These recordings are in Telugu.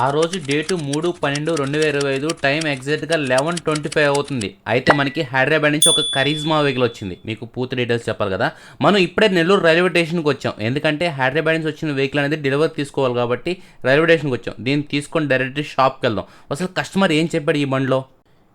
ఆ రోజు డేటు 3/12/2025 టైం ఎగ్జాక్ట్గా 11:25 అవుతుంది. అయితే మనకి హైదరాబాద్ నుంచి ఒక కరిజ్మా వెహికల్ వచ్చింది. మీకు పూర్తి డీటెయిల్స్ చెప్పాలి కదా. మనం ఇప్పుడే నెల్లూరు రైల్వే స్టేషన్కి వచ్చాం. ఎందుకంటే హైదరాబాద్ నుంచి వచ్చిన వెహికల్ అనేది డెలివరీ తీసుకోవాలి కాబట్టి రైల్వే స్టేషన్కి వచ్చాం. దీన్ని తీసుకొని డైరెక్ట్ షాప్కి వెళ్దాం. అసలు కస్టమర్ ఏం చెప్పాడు ఈ బండిలో.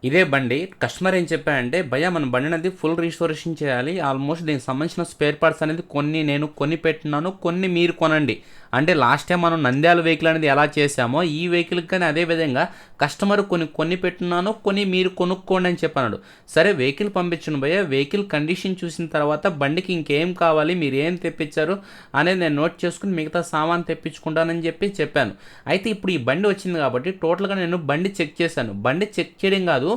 ఇదే బండి కస్టమర్ ఏం చెప్పాడంటే, భయ్యా మన బండి అనేది ఫుల్ రిస్టోరేషన్ చేయాలి, ఆల్మోస్ట్ దీనికి సంబంధించిన స్పేర్ పార్ట్స్ అనేది కొన్ని నేను కొని పెట్టినాను, కొన్ని మీరు కొనండి. అంటే లాస్ట్ టైం మనం నంద్యాల వెహికల్ అనేది ఎలా చేసామో ఈ వెహికల్కి కానీ అదే విధంగా కస్టమర్ కొని పెట్టున్నాను, కొన్ని మీరు కొనుక్కోండి అని చెప్పన్నాడు. సరే వెహికల్ పంపించను భయ్య, వెహికల్ కండిషన్ చూసిన తర్వాత బండికి ఇంకేం కావాలి, మీరు ఏం తెప్పించారు అనేది నేను నోట్ చేసుకుని మిగతా సామాన్ తెప్పించుకుంటానని చెప్పాను. అయితే ఇప్పుడు ఈ బండి వచ్చింది కాబట్టి టోటల్గా నేను బండి చెక్ చేశాను. బండి చెక్ చేయడం కాదు,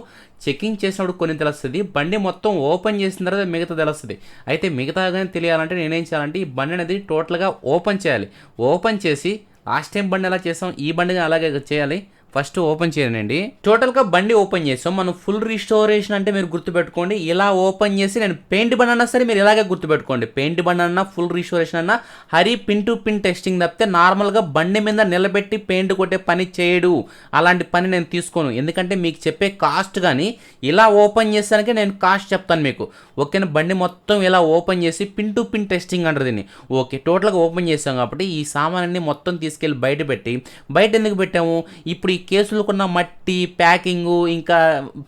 చెకింగ్ చేసినప్పుడు కొన్ని తెలుస్తుంది, బండి మొత్తం ఓపెన్ చేసిన తర్వాత మిగతా తెలుస్తుంది. అయితే మిగతాగానే తెలియాలంటే నేనేం చేయాలంటే ఈ బండి అనేది టోటల్గా ఓపెన్ చేయాలి. ఓపెన్ చేసి లాస్ట్ టైం బండి ఎలా చేసాం ఈ బండిని అలాగే చేయాలి. ఫస్ట్ ఓపెన్ చేయనండి. టోటల్గా బండి ఓపెన్ చేసాం. మనం ఫుల్ రిస్టోరేషన్ అంటే మీరు గుర్తుపెట్టుకోండి, ఇలా ఓపెన్ చేసి నేను పెయింట్ బండి అన్నా సరే మీరు ఇలాగే గుర్తుపెట్టుకోండి. పెయింట్ బండి అన్నా ఫుల్ రిస్టోరేషన్ అన్నా Hari pin to pin testing తప్పితే నార్మల్గా బండి మీద నిలబెట్టి పెయింట్ కొట్టే పని చేయడు. అలాంటి పని నేను తీసుకోను. ఎందుకంటే మీకు చెప్పే కాస్ట్ కానీ ఇలా ఓపెన్ చేసానికి నేను కాస్ట్ చెప్తాను మీకు. ఓకేనా, బండి మొత్తం ఇలా ఓపెన్ చేసి పిన్ టు పిన్ టెస్టింగ్ అంటారు దీన్ని. ఓకే, టోటల్గా ఓపెన్ చేసాం కాబట్టి ఈ సామాన్ని మొత్తం తీసుకెళ్ళి బయట ఎందుకు పెట్టాము, ఇప్పుడు ఈ కేసులకున్న మట్టి ప్యాకింగు ఇంకా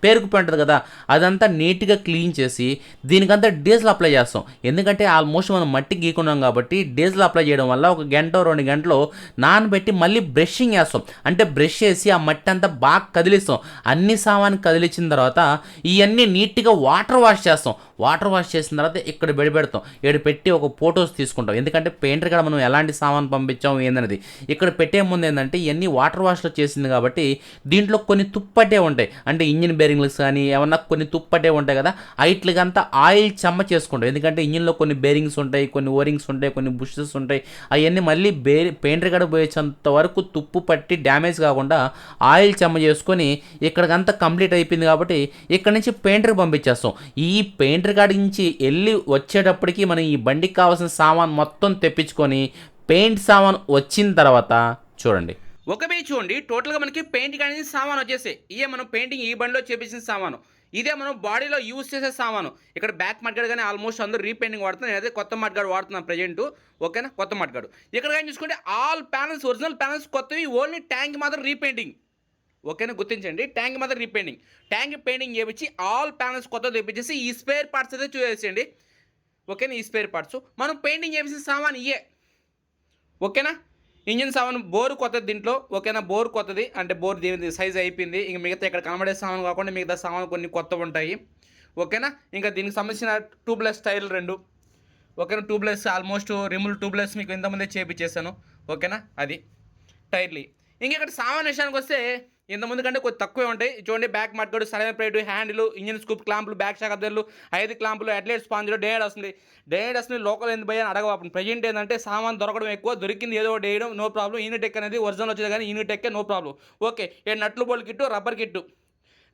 పేరుకుపోయి ఉంటుంది కదా, అదంతా నీట్గా క్లీన్ చేసి దీనికంతా డీజిల్ అప్లై చేస్తాం. ఎందుకంటే ఆల్మోస్ట్ మనం మట్టి గీకున్నాం కాబట్టి డీజిల్ అప్లై చేయడం వల్ల 1 గంట 2 గంటలు నానబెట్టి మళ్ళీ బ్రషింగ్ చేస్తాం. అంటే బ్రష్ చేసి ఆ మట్టి అంతా బాగా కదిలిస్తాం. అన్ని సామాన్ కదిలించిన తర్వాత ఇవన్నీ నీట్గా వాటర్ వాష్ చేస్తాం. వాటర్ వాష్ చేసిన తర్వాత ఇక్కడ పెడతాం. ఇక్కడ పెట్టి ఒక ఫొటోస్ తీసుకుంటాం. ఎందుకంటే పెయింటర్ కాడ మనం ఎలాంటి సామాన్ పంపించాం ఏందనేది ఇక్కడ పెట్టే ముందు ఏంటంటే ఇవన్నీ వాటర్ వాష్లో చేసింది కాబట్టి దీంట్లో కొన్ని తుప్పటే ఉంటాయి. అంటే ఇంజిన్ బేరింగ్స్ కానీ ఏమన్నా కొన్ని తుప్పటే ఉంటాయి కదా, ఐట్లకంతా ఆయిల్ చెమ్మ చేసుకుంటాం. ఎందుకంటే ఇంజిన్లో కొన్ని బేరింగ్స్ ఉంటాయి, కొన్ని ఓరింగ్స్ ఉంటాయి, కొన్ని బుషెస్ ఉంటాయి. అవన్నీ మళ్ళీ పెయింటర్ కాడ పోయేంత వరకు తుప్పు పట్టి డ్యామేజ్ కాకుండా ఆయిల్ చెమ్మ చేసుకొని ఇక్కడికంతా కంప్లీట్ అయిపోయింది కాబట్టి ఇక్కడ నుంచి పెయింటర్కి పంపించేస్తాం. ఈ పెయింటర్ కాడి నుంచి వెళ్ళి వచ్చేటప్పటికి మనం ఈ బండికి కావాల్సిన సామాన్ మొత్తం తెప్పించుకొని పెయింట్ సామాన్ వచ్చిన తర్వాత చూడండి. చూడండి టోటల్గా మనకి పెయింటింగ్ అనేది సామాన్ వచ్చేసి ఇదే మనం పెయింటింగ్ ఈ బండిలో చేపించిన సామాను. ఇదే మనం బాడీలో యూజ్ చేసే సామాను. ఇక్కడ బ్యాక్ మడ్గాడు కానీ ఆల్మోస్ట్ అందరూ రీపెయింటింగ్ వాడుతున్నాను, నేనైతే కొత్త మడ్గాడు వాడుతున్నాను ప్రజెంట్. ఓకేనా, కొత్త మడ్గాడు. ఇక్కడ కానీ చూసుకుంటే ఆల్ ప్యానల్స్ ఒరిజినల్ ప్యానల్స్ కొత్తవి, ఓన్లీ ట్యాంక్ మాత్రం రీపెయింటింగ్. ఓకేనా, గుర్తించండి, ట్యాంక్ మాత్రం రీపెయింటింగ్. ట్యాంక్ పెయింటింగ్ చేయించి ఆల్ ప్యానల్స్ కొత్త తెప్పించేసి ఈ స్పేర్ పార్ట్స్ అయితే చూసేయండి. ఓకేనా, ఈ స్పేర్ పార్ట్స్ మనం పెయింటింగ్ చేసిన సామాన్ ఇయే. ఓకేనా, ఇంజిన్ సామాన్ బోరు కొత్తది దీంట్లో. ఓకేనా, బోరు కొత్తది అంటే బోర్ దీని సైజ్ అయిపోయింది. ఇంక మిగతా ఇక్కడ కనబడే సామాన్ కాకుండా మిగతా సామాన్ కొన్ని కొత్తవి ఉంటాయి. ఓకేనా, ఇంకా దీనికి సంబంధించిన ట్యూబ్లెస్ టైర్లు 2. ఓకేనా, ట్యూబ్లెస్ ఆల్మోస్ట్ రిమూల్ ట్యూబ్లెస్ మీకు ఇంతమంది చేపించేసాను. ఓకేనా, అది టైర్లు. ఇంక ఇక్కడ సామాన్ విషయానికి వస్తే ఇంతకుముందు కంటే కొంచెం తక్కువే ఉంటాయి. చూడండి, బ్యాక్ మడ్గాడు, సరైన ప్లేటు, హ్యాండిల్, ఇంజిన్ స్కూప్ క్లాంపులు, బ్యాక్ షాక్ అద్దర్లు, 5 క్లాంపులు, హెడ్లైట్ స్పాంజ్లు, డేడ్ వస్తుంది. డేడ్ వస్తుంది లోకల్ ఎందుకు భయ్య అని అడగవాపం. ప్రజెంట్ ఏంటంటే సామాన్ దొరకడం ఎక్కువ, దొరికింది ఏదో ఒకటి వేయడం, నో ప్రాబ్లం. యూనిటెక్ అనేది ఒరిజినల్ వచ్చేది కానీ యూనిటెక్ నో ప్రాబ్లం. ఓకే, నట్లు bolt kit, rubber kit,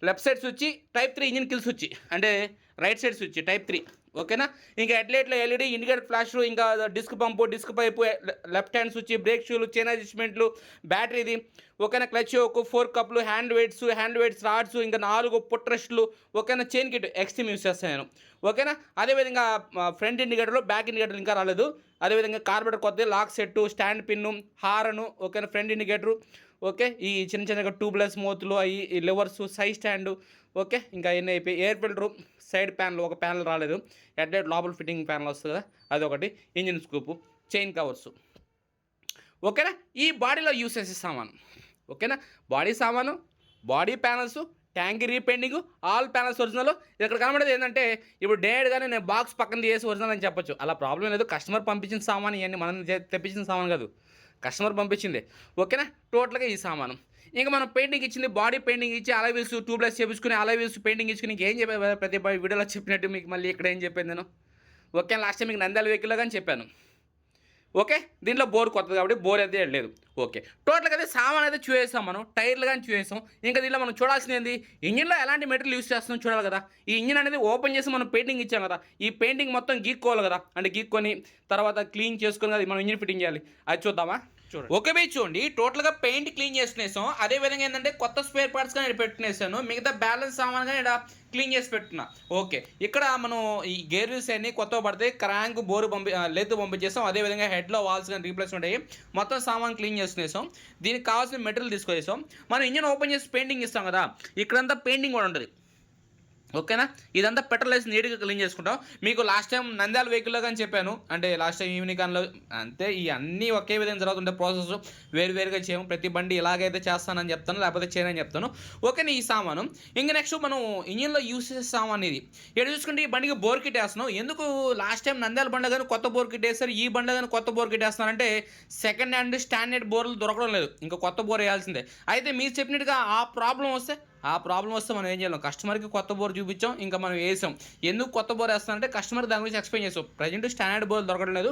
left side switch type 3 engine kill switch, అంటే రైట్ సైడ్ స్విచ్ టైప్ 3. ఓకేనా, ఇంకా హెడ్లైట్లో ఎల్ఈడి, ఇండికేటర్ ఫ్లాష్లు, ఇంకా disc pump, disc pipe, left hand switch, brake షూలు, చైన్ అడ్జస్ట్మెంట్లు, బ్యాటరీది. ఓకేనా, క్లచ్ ఒక 4 కప్లు, హ్యాండ్ వెయిట్స్ రాడ్స్, ఇంకా 4 పుట్రస్ట్లు. ఓకేనా, చైన్ కిట్ ఎక్స్ట్రీమ్ యూస్ చేస్తాను నేను. ఓకేనా, అదేవిధంగా ఫ్రంట్ ఇండికేటర్లు, బ్యాక్ ఇండికేటర్లు ఇంకా రాలేదు. అదేవిధంగా కార్బెటర్ కొద్ది lock set, stand pin, horn. ఓకేనా, ఫ్రంట్ ఇండికేటరు. ఓకే, ఈ చిన్న ట్యూబ్లెస్ మూతులు, అవి ఈ లివర్స్, సైడ్ స్టాండు. ఓకే, ఇంకా ఎన్ని అయిపోయి ఎయిర్ ఫిల్టరు, సైడ్ ప్యానల్ ఒక ప్యానల్ రాలేదు, హెడ్లైట్ లోపల ఫిట్టింగ్ ప్యానల్ వస్తుంది కదా అదొకటి, ఇంజిన్ స్కూపు, చైన్ కవర్సు. ఓకేనా, ఈ బాడీలో యూస్ చేసే సామాను. ఓకేనా, బాడీ సామాను, body panels, tank repainting, all panels original. ఇక్కడ కనబడేది ఏంటంటే ఇప్పుడు డేడ్ కానీ నేను బాక్స్ పక్కన తీసి ఒరిజినల్ అని చెప్పొచ్చు. అలా ప్రాబ్లం లేదు. కస్టమర్ పంపించిన సామాన్ ఇవన్నీ మనం తెప్పించిన సామాన్ కాదు, కస్టమర్ పంపించింది. ఓకేనా, టోటల్గా ఈ సామాను. ఇంకా మనం పెయింటింగ్ ఇచ్చింది, బాడీ పెయింటింగ్ ఇచ్చి అలైవీల్స్ ట్యూబ్లెస్ చేపించుకుని అలైవీల్స్ పెయింటింగ్ ఇచ్చుకుని ఇంకేం చెప్పాను ప్రతి వీడియోలో చెప్పినట్టు మీకు మళ్ళీ ఇక్కడ ఏం చెప్పాను నేను. ఓకే, లాస్ట్ టైం మీకు నంద్యాల వెహికల్లో కానీ చెప్పాను. ఓకే, దీంట్లో బోర్ కొత్తది కాబట్టి బోర్ అయితే లేదు. ఓకే, టోటల్గా అయితే సామాన్ అయితే చూసేసాం మనం, టైర్లు కానీ చూసేసాం. ఇంకా దీంట్లో మనం చూడాల్సింది ఏంది, ఇంజిన్లో ఎలాంటి మెటీరియల్ యూస్ చేస్తాం చూడాలి కదా. ఈ ఇంజిన్ అనేది ఓపెన్ చేసి మనం పెయింటింగ్ ఇచ్చాం కదా, ఈ పెయింటింగ్ మొత్తం గీక్కోవాలి కదా. అంటే గీక్కొని తర్వాత క్లీన్ చేసుకొని కదా మనం ఇంజిన్ ఫిట్టింగ్ చేయాలి. అది చూద్దామా, ఓకే బై చూడండి, టోటల్గా పెయింట్ క్లీన్ చేసుకునేసాం. అదే విధంగా ఏంటంటే కొత్త స్పేర్ పార్ట్స్ కానీ పెట్టుకునేసాను, మిగతా బ్యాలెన్స్ సామాన్ కానీ ఇక్కడ క్లీన్ చేసి పెట్టుకున్నా. ఓకే, ఇక్కడ మనం ఈ గేర్ వీల్స్ అన్ని కొత్తగా పడితే క్రాంక్ బోరు లెత్ పంపించేసాం. అదేవిధంగా హెడ్లో వాల్స్ కానీ రీప్లేస్మెంట్ అయ్యి మొత్తం సామాన్ క్లీన్ చేసుకునేసాం. దీనికి కావాల్సిన మెటీరియల్ తీసుకొచ్చేసాం. మనం ఇంజన్ ఓపెన్ చేసి పెయింటింగ్ ఇస్తాం కదా, ఇక్కడంతా పెయింటింగ్ కూడా ఉంటుంది. ఓకేనా, ఇదంతా పెట్రోల్ వేసి నీట్గా క్లీన్ చేసుకుంటాం. మీకు లాస్ట్ టైం నంద్యాల వెహికల్లో కానీ చెప్పాను, అంటే లాస్ట్ టైం ఈవినింగ్ కాన్లో అంతే. ఈ అన్నీ ఒకే విధంగా జరుగుతుంటే ప్రాసెస్ వేరువేరుగా చేయము. ప్రతి బండి ఇలాగైతే చేస్తానని చెప్తాను, లేకపోతే చేయనని చెప్తాను. ఓకేనా, ఈ సామాను ఇంకా నెక్స్ట్ మనం ఇంజిన్లో యూస్ చేసే సామాన్ ఇది. ఇక్కడ చూసుకుంటే ఈ బండికి బోర్ కిట్ వేస్తున్నాం. ఎందుకు లాస్ట్ టైం నంద్యాల బండి కానీ కొత్త బోర్ కిట్ వేస్తారు, ఈ బండి కానీ కొత్త బోర్ కిట్ వేస్తున్నారంటే సెకండ్ హ్యాండ్ స్టాండర్డ్ బోర్లు దొరకడం లేదు, ఇంకా కొత్త బోర్ వేయాల్సిందే. అయితే మీరు చెప్పినట్టుగా ఆ ప్రాబ్లం వస్తే మనం ఏం చేయాలి, కస్టమర్కి కొత్త బోర్ చూపించాం, ఇంకా మనం వేసాం. ఎందుకు కొత్త బోర్ వేస్తామంటే కస్టమర్ దాని గురించి ఎక్స్ప్లెయిన్ చేస్తాం. ప్రజెంట్ స్టాండర్డ్ బోర్ దొరకడం లేదు,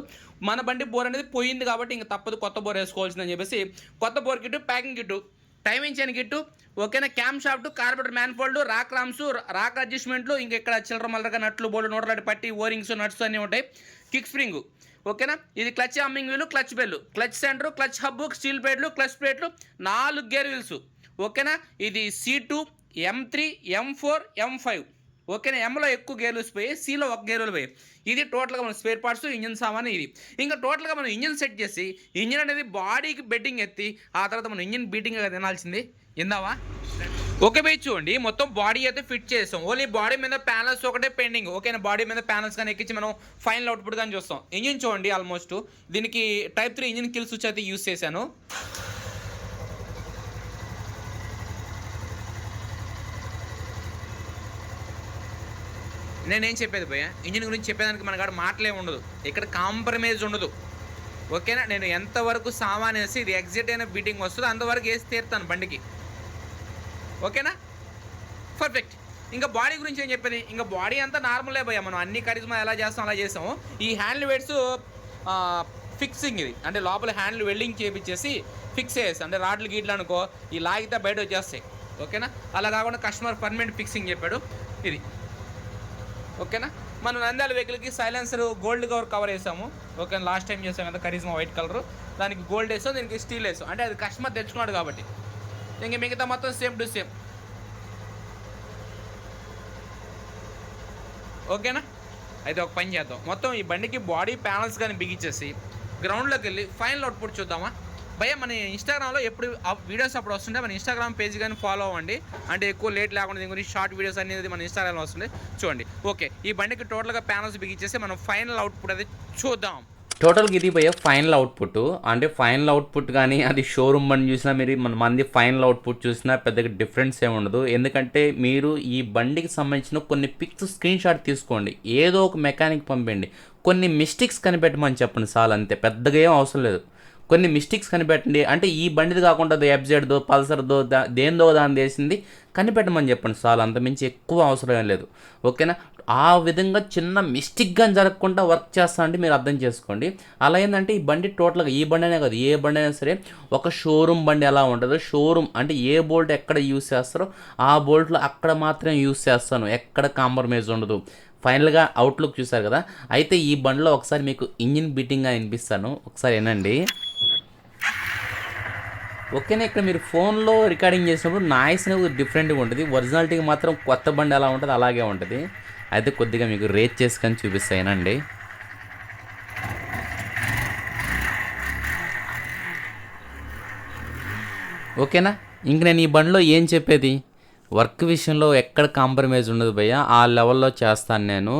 మన బండి బోర్ అనేది పోయింది కాబట్టి ఇంకా తప్పదు కొత్త బోర్ వేసుకోవాల్సిందని చెప్పేసి కొత్త bore kit, packing kit, timing chain kit, ఓకేనా, camshaft, carburettor manifold, rocker arms, rocker అడ్జస్ట్మెంట్లు, ఇంకా ఇక్కడ చిల్లర మల్లరగా నట్లు, బోల్డ్, నోట్లాంటి పట్టి, ఓరింగ్స్, నట్స్ అన్నీ ఉంటాయి. కిక్ స్ప్రింగ్, ఓకేనా, ఇది క్లచ్ హమ్మింగ్ వీలు, clutch bell, clutch centre, clutch hub, steel ప్లేట్లు, క్లచ్ ప్లేట్లు, 4 గేర్ వీల్స్. ఓకేనా, ఇది C2, M3, M4, M5. ఓకేనా, ఎంలో ఎక్కువ గేర్లు పోయి, సిలో ఒక గేర్లు పోయి. ఇది టోటల్గా మన స్పేర్ పార్ట్స్, ఇంజిన్ సామాన్ ఇది. ఇంకా టోటల్గా మనం ఇంజిన్ సెట్ చేసి ఇంజిన్ అనేది బాడీకి బెడ్డింగ్ ఎత్తి ఆ తర్వాత మనం ఇంజిన్ బీటింగ్ తినాల్సింది. ఇందావా ఓకే బై చూడండి, మొత్తం బాడీ అయితే ఫిట్ చేస్తాం. ఓన్లీ బాడీ మీద ప్యానల్స్ ఒకటే పెండింగ్. ఓకేనా, బాడీ మీద ప్యానల్స్ కానీ ఎక్కించి మనం ఫైనల్ అవుట్పుట్ కానీ చూస్తాం. ఇంజిన్ చూడండి, ఆల్మోస్ట్ దీనికి Type 3 ఇంజిన్ కిల్ స్విచ్ అయితే యూస్ చేశాను. నేనేం చెప్పేది భయ్య, ఇంజిన్ గురించి చెప్పేదానికి మన కాడ మాటలే ఉండదు, ఇక్కడ కాంప్రమైజ్ ఉండదు. ఓకేనా, నేను ఎంతవరకు సామాన్ వేసి ఇది ఎగ్జిట్ అయిన బీటింగ్ వస్తుందో అంతవరకు వేసి తీరుతాను బండికి. ఓకేనా, పర్ఫెక్ట్. ఇంకా బాడీ గురించి ఏం చెప్పేది, ఇంకా బాడీ అంతా నార్మలే భయ్య, మనం అన్ని కరిజ్మా ఎలా చేస్తాం అలా చేస్తాము. ఈ హ్యాండిల్ వెయిట్స్ ఫిక్సింగ్, ఇది అంటే లోపల హ్యాండిల్ వెల్డింగ్ చేయించేసి ఫిక్స్ చేసి, అంటే రాడ్లు గీట్లు అనుకో ఈ లాగితే బయట వచ్చేస్తాయి. ఓకేనా, అలా కాకుండా కస్టమర్ పర్మనెంట్ ఫిక్సింగ్ చెప్పాడు ఇది. ఓకేనా, మనం నంద్యాల వెహికల్కి సైలెన్సర్ గోల్డ్ కవర్ వేసాము. ఓకేనా, లాస్ట్ టైం చేసాం కదా కరిజ్మా వైట్ కలర్, దానికి గోల్డ్ వేసాం, దీనికి స్టీల్ వేసాం, అంటే అది కస్టమర్ తెచ్చుకున్నాడు కాబట్టి. ఇంక మిగతా మొత్తం సేమ్ టు సేమ్. ఓకేనా, అయితే ఒక పని చేద్దాం, మొత్తం ఈ బండికి బాడీ ప్యానల్స్ కానీ బిగించేసి గ్రౌండ్లోకి వెళ్ళి ఫైనల్ అవుట్పుట్ చూద్దామా భయ్య. మన ఇన్స్టాగ్రామ్లో ఎప్పుడు వీడియోస్ అప్పుడు వస్తుంటే మన ఇన్స్టాగ్రామ్ పేజ్ కానీ ఫాలో అవ్వండి, అంటే ఎక్కువ లేట్ లేకుండా దీని గురించి షార్ట్ వీడియోస్ అనేది మన ఇన్స్టాగ్రామ్లో వస్తుంది చూడండి. ఓకే, ఈ బండికి టోటల్గా ప్యానల్స్ బిగించేసి మనం ఫైనల్ అవుట్పుట్ అది చూద్దాం. టోటల్గా ఇది భయ్య ఫైనల్ అవుట్పుట్. అంటే ఫైనల్ అవుట్పుట్ కానీ అది షోరూమ్ బండి చూసినా మీరు మంది ఫైనల్ అవుట్పుట్ చూసినా పెద్దగా డిఫరెన్స్ ఏమి ఉండదు. ఎందుకంటే మీరు ఈ బండికి సంబంధించిన కొన్ని పిక్స్ స్క్రీన్ షాట్ తీసుకోండి, ఏదో ఒక మెకానిక్ పంపండి, కొన్ని మిస్టేక్స్ కనిపెట్టమని చెప్పండి చాలు, అంతే, పెద్దగా ఏం అవసరం లేదు. కొన్ని మిస్టేక్స్ కనిపెట్టండి, అంటే ఈ బండిది కాకుండా FZ పల్సర్దో దేందో దాని చేసింది కనిపెట్టమని చెప్పండి చాలు, అంతమించి ఎక్కువ అవసరం ఏం లేదు. ఓకేనా, ఆ విధంగా చిన్న మిస్టేక్గా జరగకుండా వర్క్ చేస్తా అంటే మీరు అర్థం చేసుకోండి. అలా ఏంటంటే ఈ బండి టోటల్గా, ఈ బండి అనే కాదు ఏ బండి అయినా సరే ఒక షోరూమ్ బండి ఎలా ఉంటుందో, షోరూమ్ అంటే ఏ బోల్ట్ ఎక్కడ యూస్ చేస్తారో ఆ బోల్ట్లో అక్కడ మాత్రమే యూస్ చేస్తాను, ఎక్కడ కాంప్రమైజ్ ఉండదు. ఫైనల్గా అవుట్లుక్ చూసారు కదా, అయితే ఈ బండిలో ఒకసారి మీకు ఇంజిన్ బీటింగ్గా వినిపిస్తాను, ఒకసారి వినండి. ఓకేనా, ఇక్కడ మీరు ఫోన్లో రికార్డింగ్ చేసినప్పుడు నాయిస్ అనేది డిఫరెంట్గా ఉంటుంది, ఒరిజినాలిటీకి మాత్రం కొత్త బండి ఎలా ఉంటుంది అలాగే ఉంటుంది. అయితే కొద్దిగా మీకు రేట్ చేసుకొని చూపిస్తానండి. ఓకేనా, ఇంక నేను ఈ బండిలో ఏం చెప్పేది, వర్క్ విషయంలో ఎక్కడ కాంప్రమైజ్ ఉండదు భయ్య, ఆ లెవెల్లో చేస్తాను నేను.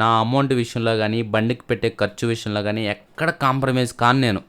నా అమౌంట్ విషయంలో కానీ బండికి పెట్టే ఖర్చు విషయంలో కానీ ఎక్కడ కాంప్రమైజ్ కాను నేను.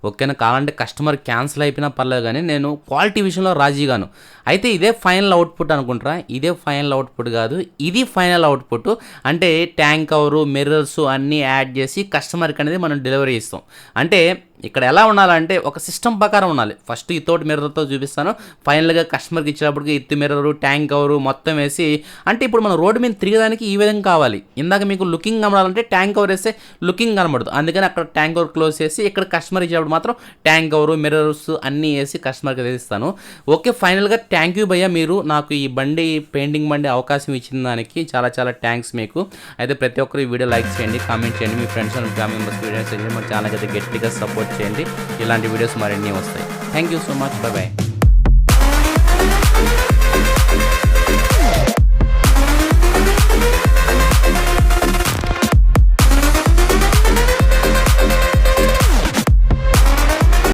ఓకేనా, కావాలంటే కస్టమర్ క్యాన్సిల్ అయిపోయినా పర్లేదు, కానీ నేను క్వాలిటీ విషయంలో రాజీగాను. అయితే ఇదే ఫైనల్ అవుట్పుట్ అనుకుంటారా, ఇదే ఫైనల్ అవుట్పుట్ కాదు, ఇది ఫైనల్ అవుట్పుట్. అంటే ట్యాంక్ కవరు, మిర్రర్స్ అన్నీ యాడ్ చేసి కస్టమర్కి అనేది మనం డెలివరీ ఇస్తాం. అంటే ఇక్కడ ఎలా ఉండాలంటే ఒక సిస్టమ్ ప్రకారం ఉండాలి. ఫస్ట్ ఈ తోటి మిర్రర్తో చూపిస్తాను, ఫైనల్గా కస్టమర్కి ఇచ్చేటప్పటికి ఇత్తి మిర్రరు, ట్యాంక్ కవరు మొత్తం వేసి, అంటే ఇప్పుడు మనం రోడ్డు మీద తిరగడానికి ఈ విధంగా కావాలి. ఇందాక మీకు లుకింగ్ కనబడాలంటే ట్యాంక్ కవర్ వేస్తే లుకింగ్ కనబడదు, అందుకని అక్కడ ట్యాంక్ కవర్ క్లోజ్ చేసి ఇక్కడ కస్టమర్ ఇచ్చేటప్పుడు మాత్రం ట్యాంక్ కవరు మిర్రర్స్ అన్నీ వేసి కస్టమర్కి ఇస్తాను. ఓకే, ఫైనల్గా థ్యాంక్ యూ భయ్య, మీరు నాకు ఈ బండి పెయింటింగ్ బండి అవకాశం ఇచ్చిన దానికి చాలా చాలా థ్యాంక్స్ మీకు. అయితే ప్రతి ఒక్కరు ఈ వీడియో లైక్ చేయండి, కామెంట్ చేయండి, మీ friends and family members videos చేయండి, మన ఛానల్కి అయితే గట్టిగా సపోర్ట్ చేయండి. ఇలాంటి వీడియోస్ మరిన్ని వస్తాయి. Thank you so much, bye bye.